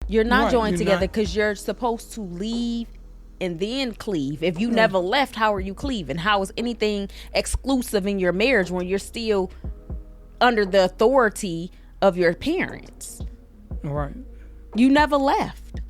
You're not joined together because you're supposed to leave and then cleave. If you never left, how are you cleaving? How is anything exclusive in your marriage when you're still under the authority of your parents? Right. You never left.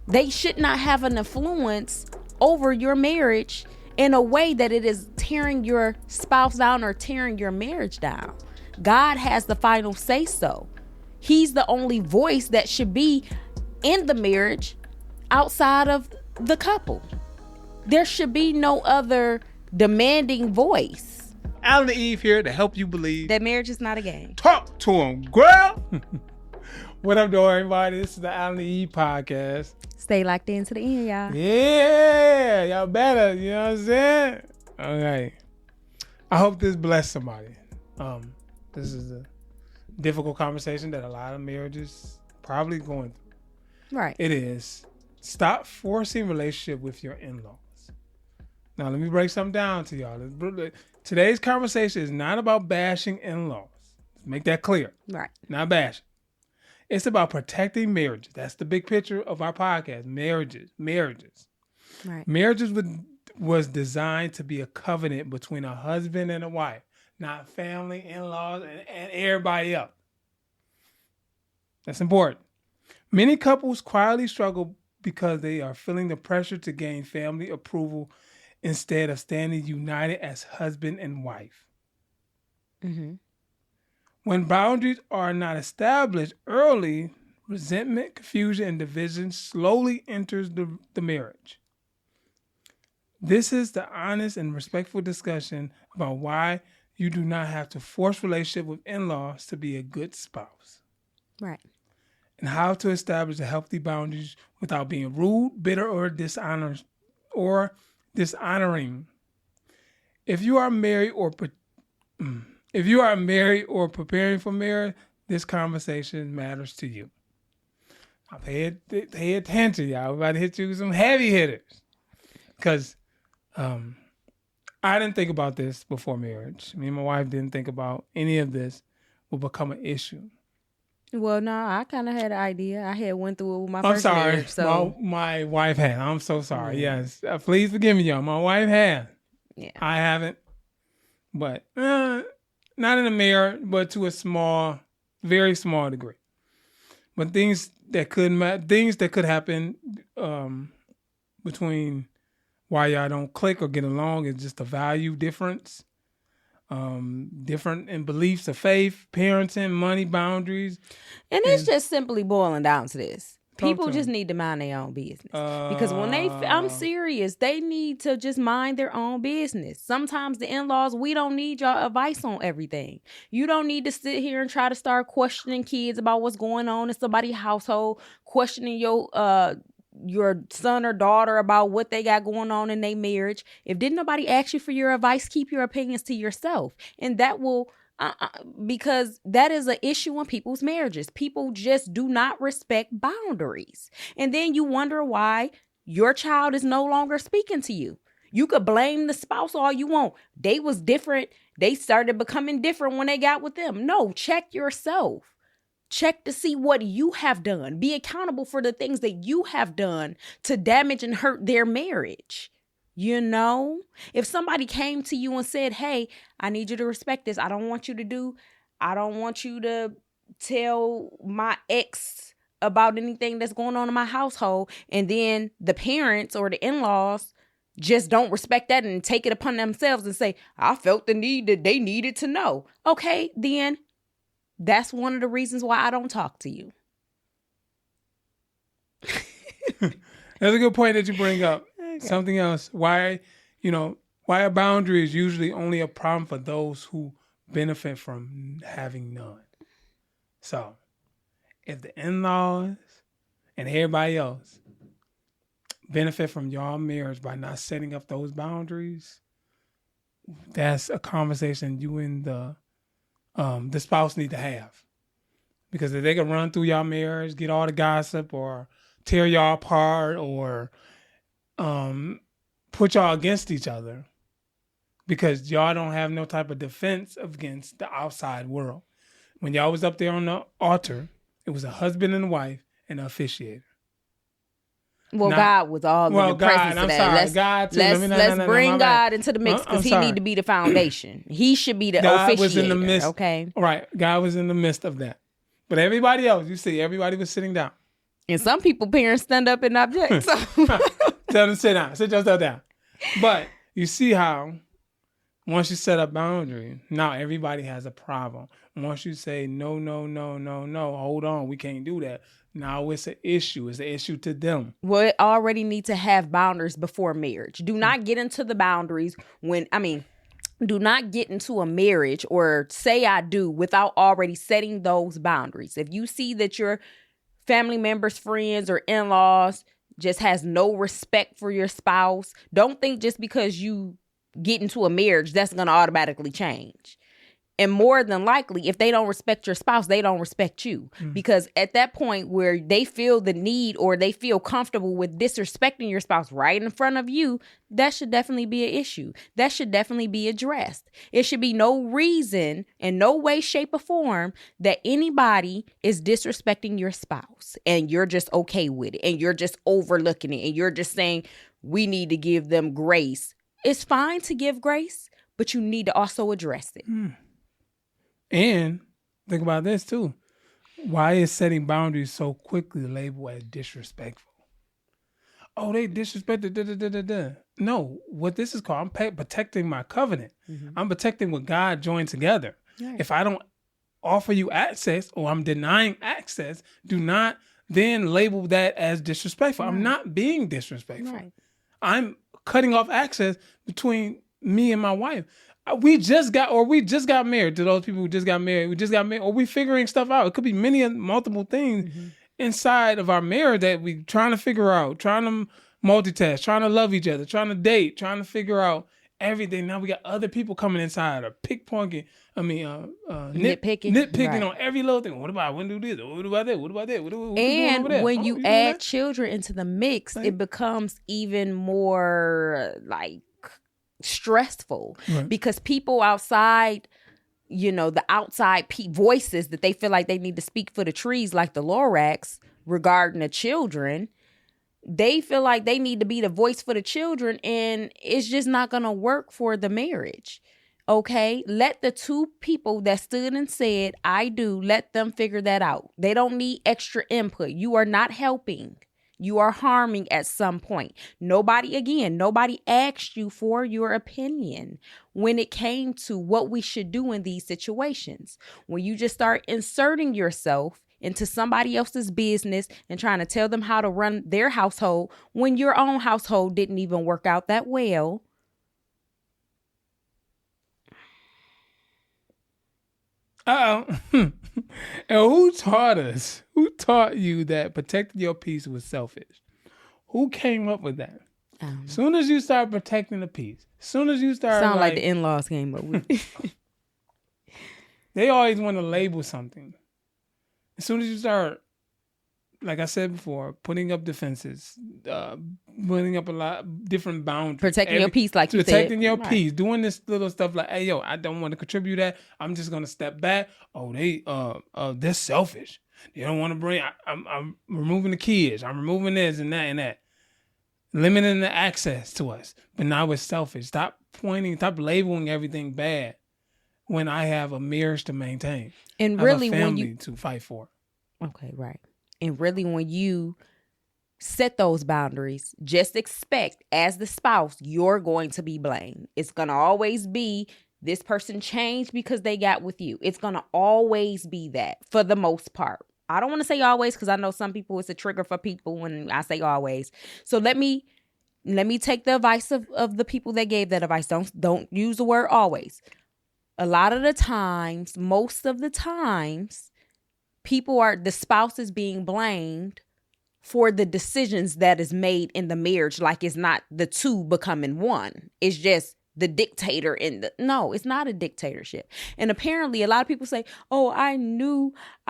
They should not have an influence over your marriage in a way that it is tearing your spouse down or tearing your marriage down. God has the final say so. He's the only voice that should be in the marriage outside of the couple. There should be no other demanding voice. Allen&Eve here to help you believe that marriage is not a game. Talk to him, girl. What up, though, everybody? This is the Allen&Eve podcast. Stay locked in to the end, y'all. Yeah, y'all better. You know what I'm saying? Okay. I hope this bless somebody. This is a difficult conversation that a lot of marriages probably going through. Right. It is. Stop forcing relationship with your in-laws. Now, let me break something down to y'all. Today's conversation is not about bashing in-laws. Let's make that clear. Right. Not bashing. It's about protecting marriages. That's the big picture of our podcast. Marriages. Right. Marriages was designed to be a covenant between a husband and a wife, not family, in-laws, and everybody else. That's important. Many couples quietly struggle because they are feeling the pressure to gain family approval instead of standing united as husband and wife. Mm-hmm. When boundaries are not established early, resentment, confusion, and division slowly enters the marriage. This is the honest and respectful discussion about why you do not have to force relationship with in-laws to be a good spouse. Right. And how to establish a healthy boundaries without being rude, bitter, or dishonoring. If you are married or preparing for marriage, this conversation matters to you. Now pay attention, y'all. We're about to hit you with some heavy hitters. Because I didn't think about this before marriage. Me and my wife didn't think about any of this will become an issue. Well, no, I kind of had an idea. I had went through it with my first marriage. So my wife had. I'm so sorry. Yes. Please forgive me, y'all. My wife had. Yeah. I haven't. But not in a mirror, but to a very small degree. But things that could happen between why y'all don't click or get along is just a value difference. Different in beliefs of faith, parenting, money, boundaries. And it's just simply boiling down to this. People just need to mind their own business. Because when I'm serious, they need to just mind their own business. Sometimes the in-laws, we don't need y'all advice on everything. You don't need to sit here and try to start questioning kids about what's going on in somebody's household, questioning your son or daughter about what they got going on in their marriage. If didn't nobody ask you for your advice, keep your opinions to yourself. And that will, because that is an issue in people's marriages. People just do not respect boundaries. And then you wonder why your child is no longer speaking to you. You could blame the spouse all you want. They was different. They started becoming different when they got with them. No, check yourself. Check to see what you have done. Be accountable for the things that you have done to damage and hurt their marriage. You know, if somebody came to you and said, hey, I need you to respect this. I don't want you to tell my ex about anything that's going on in my household. And then the parents or the in-laws just don't respect that and take it upon themselves and say, I felt the need that they needed to know. Okay, then that's one of the reasons why I don't talk to you. That's a good point that you bring up. Okay. Something else. Why a boundary is usually only a problem for those who benefit from having none. So, if the in-laws and everybody else benefit from your marriage by not setting up those boundaries, that's a conversation you and the spouse need to have. Because if they can run through y'all marriage, get all the gossip or tear y'all apart or put y'all against each other because y'all don't have no type of defense against the outside world. When y'all was up there on the altar, it was a husband and a wife, and the officiator. Well, God was all in the presence of that. God too. Let's bring God into the mix because he need to be the foundation. He should be the officiator. God was in the midst. Okay. Right. God was in the midst of that. But everybody else, you see, everybody was sitting down. And some people, parents stand up and object. So. Tell them to sit down. Sit yourself down. But you see how once you set up boundaries, now everybody has a problem. Once you say, no, hold on, we can't do that. Now it's an issue. It's an issue to them. Well, it already need to have boundaries before marriage. Do not get into the boundaries do not get into a marriage or say I do without already setting those boundaries. If you see that your family members, friends, or in-laws just has no respect for your spouse, don't think just because you get into a marriage, that's going to automatically change. And more than likely, if they don't respect your spouse, they don't respect you. Because at that point where they feel the need or they feel comfortable with disrespecting your spouse right in front of you, that should definitely be an issue. That should definitely be addressed. It should be no reason in no way, shape, or form that anybody is disrespecting your spouse and you're just okay with it and you're just overlooking it and you're just saying we need to give them grace. It's fine to give grace, but you need to also address it. And think about this too. Why is setting boundaries so quickly labeled as disrespectful? Oh, they disrespected. No, what this is called, I'm protecting my covenant. I'm protecting what God joined together. Right. If I don't offer you access or I'm denying access, do not then label that as disrespectful. Right. I'm not being disrespectful. Right. I'm cutting off access between me and my wife. We just got married. To those people who just got married, or we figuring stuff out. It could be multiple things inside of our marriage that we trying to figure out, trying to multitask, trying to love each other, trying to date, trying to figure out everything. Now we got other people coming inside or nitpicking right. on every little thing. What about when do this? What about that? What about that? What and when you add children into the mix, it becomes even more like stressful because people outside, the outside voices that they feel like they need to speak for the trees, like the Lorax regarding the children, they feel like they need to be the voice for the children, and it's just not going to work for the marriage. Okay, let the two people that stood and said, I do, let them figure that out. They don't need extra input. You are not helping. You are harming at some point. Nobody asked you for your opinion when it came to what we should do in these situations. When you just start inserting yourself into somebody else's business and trying to tell them how to run their household when your own household didn't even work out that well. And who taught us? Who taught you that protecting your peace was selfish? Who came up with that? As soon as you start protecting the peace, as soon as you start... Sound like the in-laws came up with it. They always want to label something. As soon as you start, like I said before, putting up defenses, putting up a lot of different boundaries. Protecting your peace, like you said. Protecting your peace. Doing this little stuff like, hey, yo, I don't want to contribute that. I'm just going to step back. Oh, they're selfish. They don't want to bring, I'm removing the kids. I'm removing this and that and that. Limiting the access to us. But now it's selfish. Stop labeling everything bad when I have a marriage to maintain. And really, I have a family to fight for. Okay, right. And really, when you set those boundaries, just expect as the spouse, you're going to be blamed. It's going to always be this person changed because they got with you. It's going to always be that for the most part. I don't want to say always because I know some people, it's a trigger for people when I say always. So let me take the advice of the people that gave that advice. Don't use the word always. A lot of the times, most of the times, the spouse is being blamed for the decisions that is made in the marriage. Like it's not the two becoming one. It's just the dictator no, it's not a dictatorship. And apparently a lot of people say, oh, I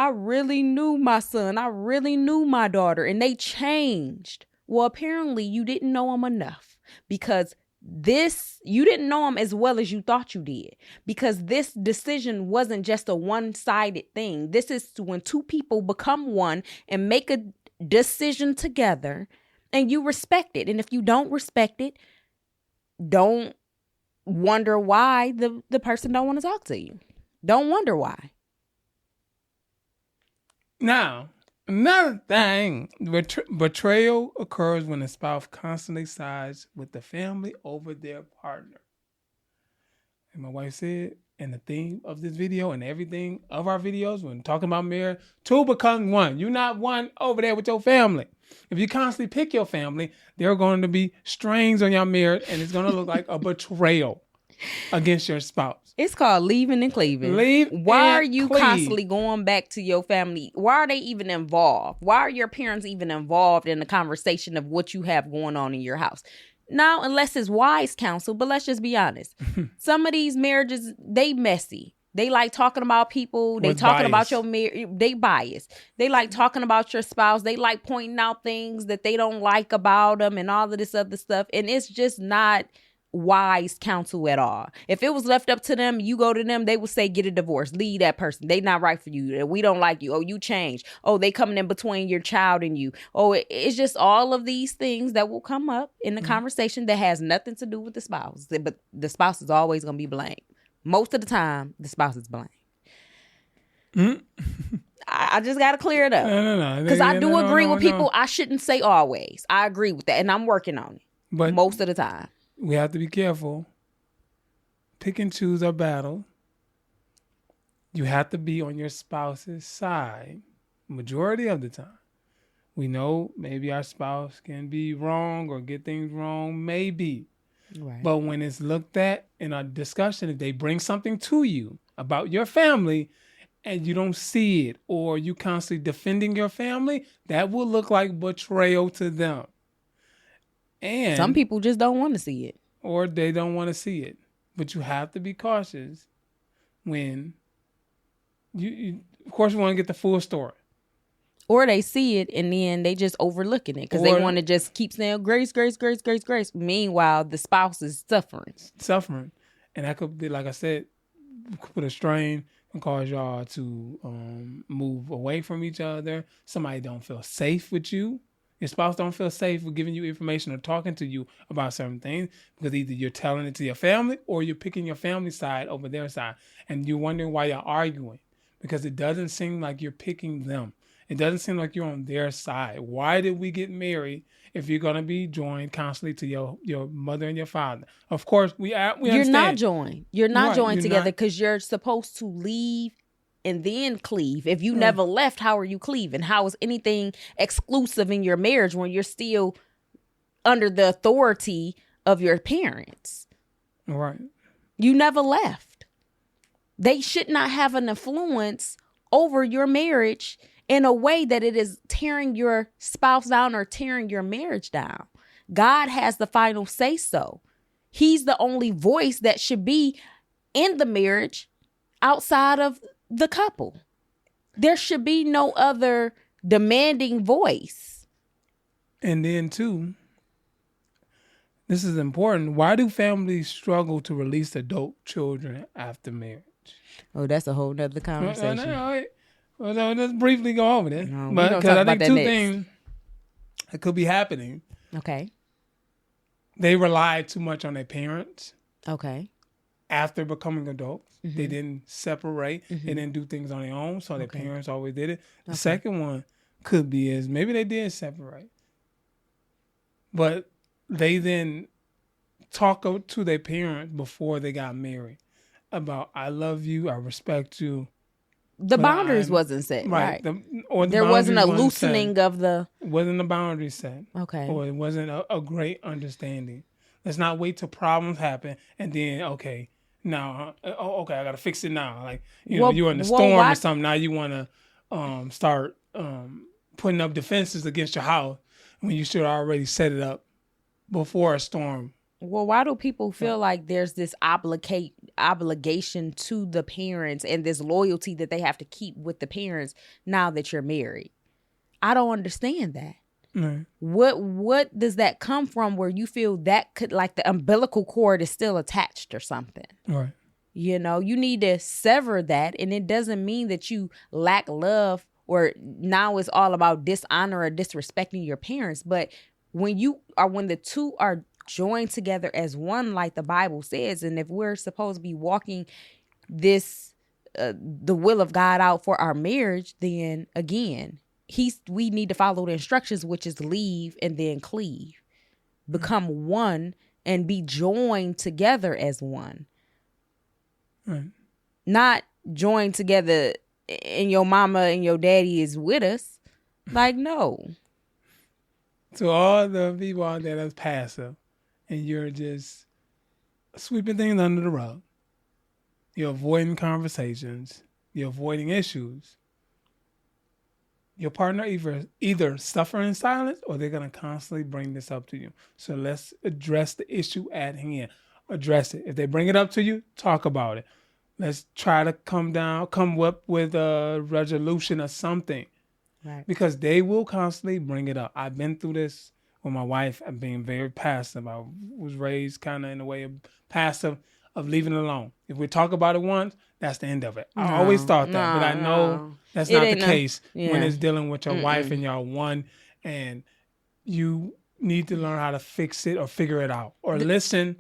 really knew my son. I really knew my daughter and they changed. Well, apparently you didn't know them enough because you didn't know them as well as you thought you did, because this decision wasn't just a one-sided thing. This is when two people become one and make decision together and you respect it. And if you don't respect it, don't wonder why the person don't want to talk to you. Don't wonder why. Now, another thing, betrayal occurs when a spouse constantly sides with the family over their partner. And my wife said, and the theme of this video and everything of our videos, when talking about marriage, two become one. You're not one over there with your family. If you constantly pick your family, there are going to be strains on your marriage, and it's going to look like a betrayal against your spouse. It's called leaving and cleaving. Why are you constantly going back to your family? Why are they even involved? Why are your parents even involved in the conversation of what you have going on in your house? Now, unless it's wise counsel, but let's just be honest. Some of these marriages, they messy. They like talking about people. They talking about your marriage. They biased. They like talking about your spouse. They like pointing out things that they don't like about them and all of this other stuff. And it's just not wise counsel at all. If it was left up to them, you go to them, they would say, get a divorce, leave that person. They not right for you. We don't like you. Oh, you changed. Oh, they coming in between your child and you. Oh, it's just all of these things that will come up in the conversation that has nothing to do with the spouse. But the spouse is always going to be blamed. Most of the time, the spouse is blamed. I just got to clear it up. No. Because I do agree with people. I shouldn't say always. I agree with that. And I'm working on it. But most of the time. We have to be careful. Pick and choose our battle. You have to be on your spouse's side majority of the time. We know maybe our spouse can be wrong or get things wrong, maybe. Right. But when it's looked at in a discussion, if they bring something to you about your family and you don't see it, or you constantly defending your family, that will look like betrayal to them. And some people just don't want to see it. Or they don't want to see it. But you have to be cautious when you of course, you want to get the full story. Or they see it and then they just overlooking it because they want to just keep saying grace. Meanwhile, the spouse is suffering. And that could be, like I said, put a strain and cause y'all to move away from each other. Somebody don't feel safe with you. Your spouse don't feel safe with giving you information or talking to you about certain things because either you're telling it to your family or you're picking your family side over their side. And you're wondering why you're arguing because it doesn't seem like you're picking them. It doesn't seem like you're on their side. Why did we get married if you're going to be joined constantly to your mother and your father? Of course, we understand. You're not joined. You're not joined together because you're supposed to leave and then cleave. If you never left, how are you cleaving? How is anything exclusive in your marriage when you're still under the authority of your parents? Right. You never left. They should not have an influence over your marriage in a way that it is tearing your spouse down or tearing your marriage down. God has the final say so. He's the only voice that should be in the marriage outside of the couple. There should be no other demanding voice. And then too, this is important. Why do families struggle to release adult children after marriage? Oh, that's a whole nother conversation. Well, let's briefly go over this. But because I think two things that could be happening. Okay. They relied too much on their parents. Okay. After becoming adults, they didn't separate. They didn't do things on their own, so their parents always did it. The second one could be is maybe they did separate, but they then talk to their parents before they got married about, I love you, I respect you. The boundaries wasn't set, right? There wasn't a loosening of the... It wasn't the boundaries set. Okay. Or it wasn't a great understanding. Let's not wait till problems happen and then, now, I got to fix it now. Like, you're in a storm or something. Now you want to start putting up defenses against your house when you should already set it up before a storm. Well, why do people feel like there's this obligation to the parents and this loyalty that they have to keep with the parents now that you're married? I don't understand that. Mm. What does that come from where you feel that could, like, the umbilical cord is still attached or something? Right. You need to sever that, and it doesn't mean that you lack love or now it's all about dishonor or disrespecting your parents. But when the two are joined together as one, like the Bible says, and if we're supposed to be walking this the will of God out for our marriage, then again, we need to follow the instructions, which is leave and then cleave, become one and be joined together as one. Right. Not joined together and your mama and your daddy is with us. Like, no. To all the people out there that's passive and you're just sweeping things under the rug, you're avoiding conversations, you're avoiding issues, your partner either suffer in silence or they're going to constantly bring this up to you. So let's address the issue at hand. Address it. If they bring it up to you, talk about it. Let's try to come up with a resolution or something. Right. Because they will constantly bring it up. I've been through this with my wife. I'm being very passive. I was raised kind of in a way of passive, of leaving it alone. If we talk about it once, that's the end of it. I always thought that, but I know that's not the case when it's dealing with your wife and y'all one, and you need to learn how to fix it or figure it out or listen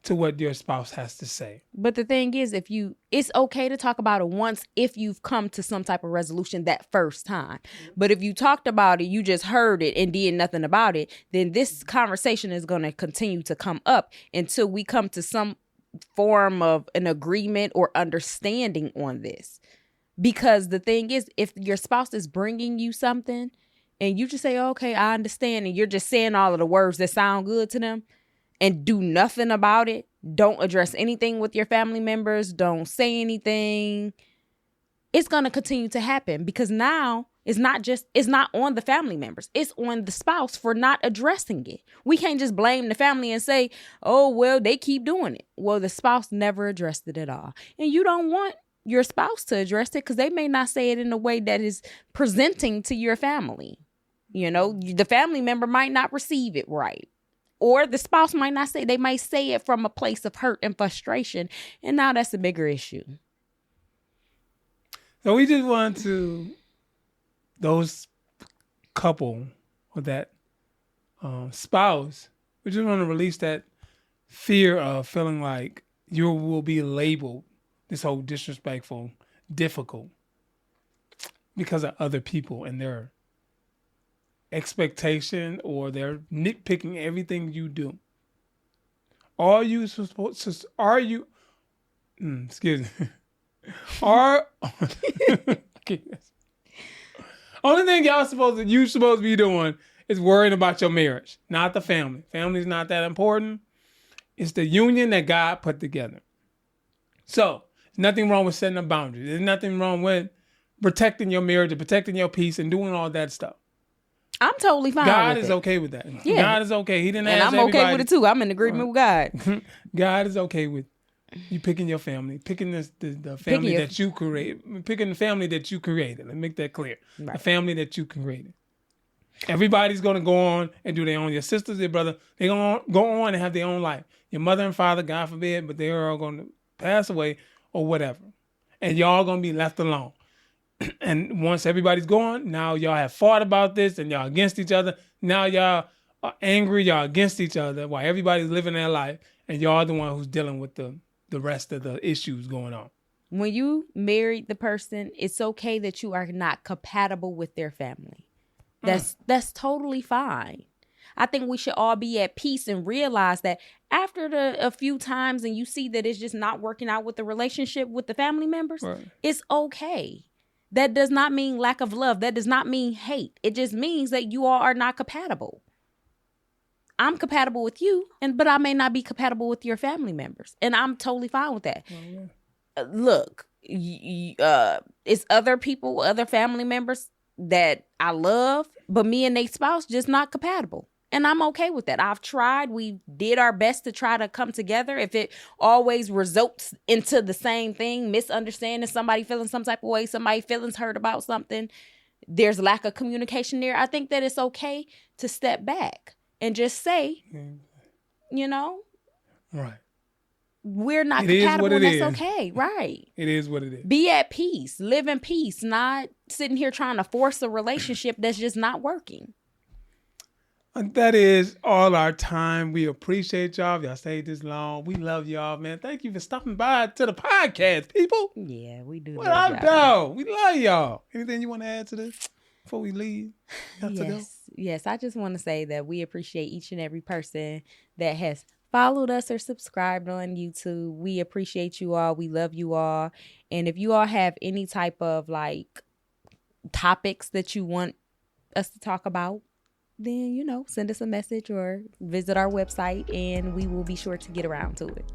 to what your spouse has to say. But the thing is, it's okay to talk about it once if you've come to some type of resolution that first time. But if you talked about it, you just heard it and did nothing about it, then this conversation is going to continue to come up until we come to some form of an agreement or understanding on this. Because the thing is, if your spouse is bringing you something and you just say, okay, I understand, and you're just saying all of the words that sound good to them, and do nothing about it, don't address anything with your family members, don't say anything, it's going to continue to happen, because now it's not on the family members. It's on the spouse for not addressing it. We can't just blame the family and say, oh, well, they keep doing it. Well, the spouse never addressed it at all. And you don't want your spouse to address it because they may not say it in a way that is presenting to your family. You know, the family member might not receive it right. Or the spouse might not say, they might say it from a place of hurt and frustration. And now that's a bigger issue. So we just want to, those couple or that spouse, we just want to release that fear of feeling like you will be labeled this whole disrespectful, difficult, because of other people and their expectation, or they're nitpicking everything you do. Only thing you supposed to be doing is worrying about your marriage, not the family. Family's not that important. It's the union that God put together. So there's nothing wrong with setting a boundary. There's nothing wrong with protecting your marriage and protecting your peace and doing all that stuff. I'm totally fine with it. God is okay with that. Yeah. God is okay. He didn't ask everybody. And I'm okay with it too. I'm in agreement with God. God is okay with you picking your family, picking the family that you created, picking the family that you created. Let me make that clear. Right. The family that you created. Everybody's going to go on and do their own. Your sisters, your brother, they're going to go on and have their own life. Your mother and father, God forbid, but they're all going to pass away or whatever. And y'all going to be left alone. And once everybody's gone, now y'all have fought about this and y'all against each other. Now y'all are angry, y'all against each other while everybody's living their life. And y'all the one who's dealing with the rest of the issues going on. When you married the person, it's okay that you are not compatible with their family. That's totally fine. I think we should all be at peace and realize that after a few times and you see that it's just not working out with the relationship with the family members, right, it's okay. That does not mean lack of love. That does not mean hate. It just means that you all are not compatible. I'm compatible with you, but I may not be compatible with your family members. And I'm totally fine with that. Oh, yeah. Look, it's other people, other family members that I love, but me and their spouse just not compatible. And I'm okay with that. I've tried. We did our best to try to come together. If it always results into the same thing, misunderstanding, somebody feeling some type of way, somebody feelings hurt about something, there's lack of communication there. I think that it's okay to step back and just say, you know. Right. we're not compatible, and that's okay. Right. It is what it is. Be at peace. Live in peace. Not sitting here trying to force a relationship that's just not working. And that is all our time. We appreciate y'all. Y'all stayed this long. We love y'all, man. Thank you for stopping by to the podcast, people. Yeah, we do. What up, though? We love y'all. Anything you want to add to this before we leave? Yes. I just want to say that we appreciate each and every person that has followed us or subscribed on YouTube. We appreciate you all. We love you all. And if you all have any type of like topics that you want us to talk about, then, send us a message or visit our website and we will be sure to get around to it.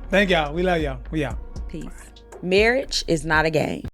Thank y'all. We love y'all. We out. Peace. Marriage is not a game.